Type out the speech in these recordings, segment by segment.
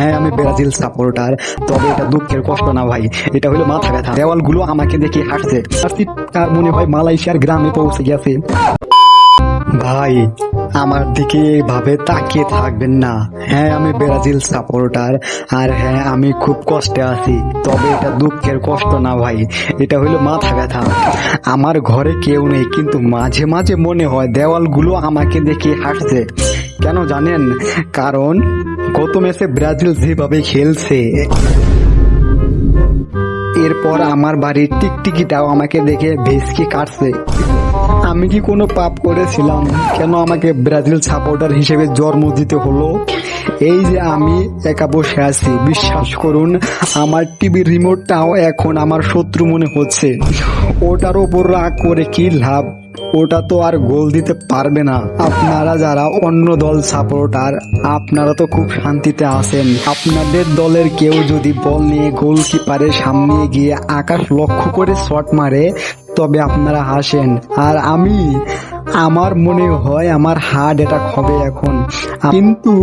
হ্যাঁ, আমি Brazil supporter. তবে এটা দুঃখের কষ্ট না ভাই, এটা হলো মাথা ব্যথা। দেওয়ালগুলো আমাকে দেখে হাসছে। তার মনে হয় মালয়েশিয়ার গ্রামে পৌঁছে গেছে। ভাই, আমার দিকে এভাবে তাকিয়ে থাকবেন না। হ্যাঁ, আমি ব্রাজিল সাপোর্টার, আর হ্যাঁ, আমি খুব কষ্টে আছি। তবে এটা দুঃখের কষ্ট না ভাই, এটা হলো মাথা ব্যথা। আমার ঘরে কেউ নেই, কিন্তু মাঝে মাঝে মনে হয় দেওয়ালগুলো আমাকে দেখে হাসছে। কেন জানেন? কারণ গত ম্যাচে ব্রাজিল যেভাবে খেলছে, এরপর আমার বাড়ির টিকটিকিটাও আমাকে দেখে ভেসকি কাটছে। আমি কি কোনো পাপ করেছিলাম? কেন আমাকে ব্রাজিল সাপোর্টার হিসেবে জন্ম দিতে হলো? এই যে আমি একা বসে আছি, বিশ্বাস করুন আমার টিভির রিমোটটাও এখন আমার শত্রু মনে হচ্ছে। ওটার ওপর রাগ করে কি লাভ? ওটা তো আর গোল দিতে পারবে না। আপনারা যারা অন্য দল সাপোর্টার, আপনারা তো খুব শান্তিতে আছেন। আপনাদের দলের কেউ যদি বল নিয়ে গোলকিপারের সামনে গিয়ে আকাশ লক্ষ্য করে শট মারে, তবে আপনারা হাসেন। আর আমার মনে হয় আমার হার্ট অ্যাটাক হবে এখন। কিন্তু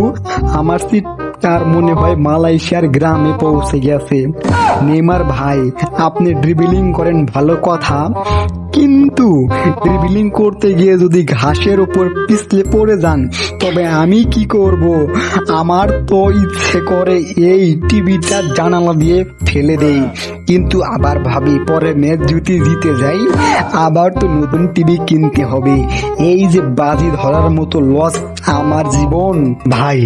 আমার তার মনে হয় মালয়েশিয়ার গ্রামে পৌঁছে গেছে। নেইমার ভাই, আপনি ড্রিবলিং করেন ভালো কথা, কিন্তু ড্রিবলিং করতে গিয়ে যদি ঘাসের উপর পিছলে পড়ে যান, তবে আমি কি করব? আমার তো ইচ্ছে করে এই টিভিটা জানালা দিয়ে ফেলে দেই, কিন্তু আবার ভাবি পরে ম্যাচ যদি জিতে যাই, আবার তো নতুন টিভি কিনতে হবে। এই যে বাজি ধরার মতো লস আমার জীবন। ভাই,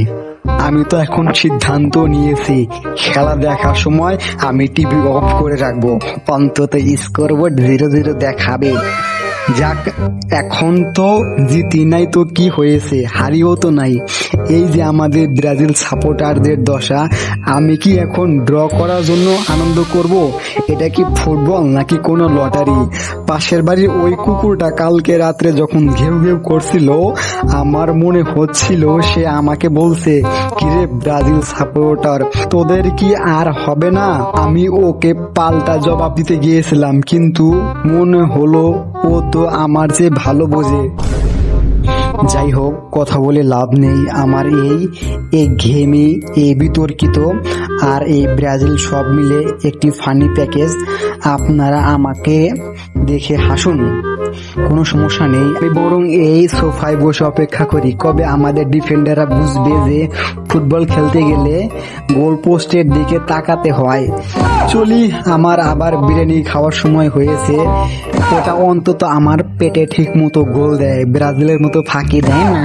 আমি তো এখন সিদ্ধান্ত নিয়েছি, খেলা দেখার সময় আমি টিভি অফ করে রাখবো। অন্তত স্কোরবোর্ড 0-0 দেখাবে। যাক, এখন তো জিতি নাই তো কি হয়েছে, হারিও তো নাই। এই যে আমাদের ব্রাজিল সাপোর্টারদের দশা, আমি কি এখন ড্র করার জন্য আনন্দ করব? এটা কি ফুটবল নাকি কোনো লটারি? পাশের বাড়ির ওই কুকুরটা কালকে রাত্রে যখন ঘেউ ঘেউ করছিল, আমার মনে হচ্ছিল সে আমাকে বলছে, কিরে ব্রাজিল সাপোর্টার, তোদের কি আর হবে না? আমি ওকে পাল্টা জবাব দিতে গিয়েছিলাম, কিন্তু মনে হলো ও তো আমার যে ভালো বোঝে। যাই হোক, কথা বলে লাভ নেই। আমার এই ঘেমি, এই বিতর্কিত আর এই ব্রাজিল সব মিলে একটি ফানি প্যাকেজ। আপনারা আমাকে দেখে হাসুন, কোনো সমস্যা নেই। আমি বরং এই সোফায় বসে অপেক্ষা করি কবে আমাদের ডিফেন্ডাররা বুঝবে যে ফুটবল খেলতে গেলে গোল পোস্টের দিকে তাকাতে হয়। চলি, আমার আবার বিরিয়ানি খাওয়ার সময় হয়েছে। ওটা অন্তত আমার পেটে ঠিক মতো গোল দেয়, ব্রাজিলের মতো ফাঁকি দেয় না।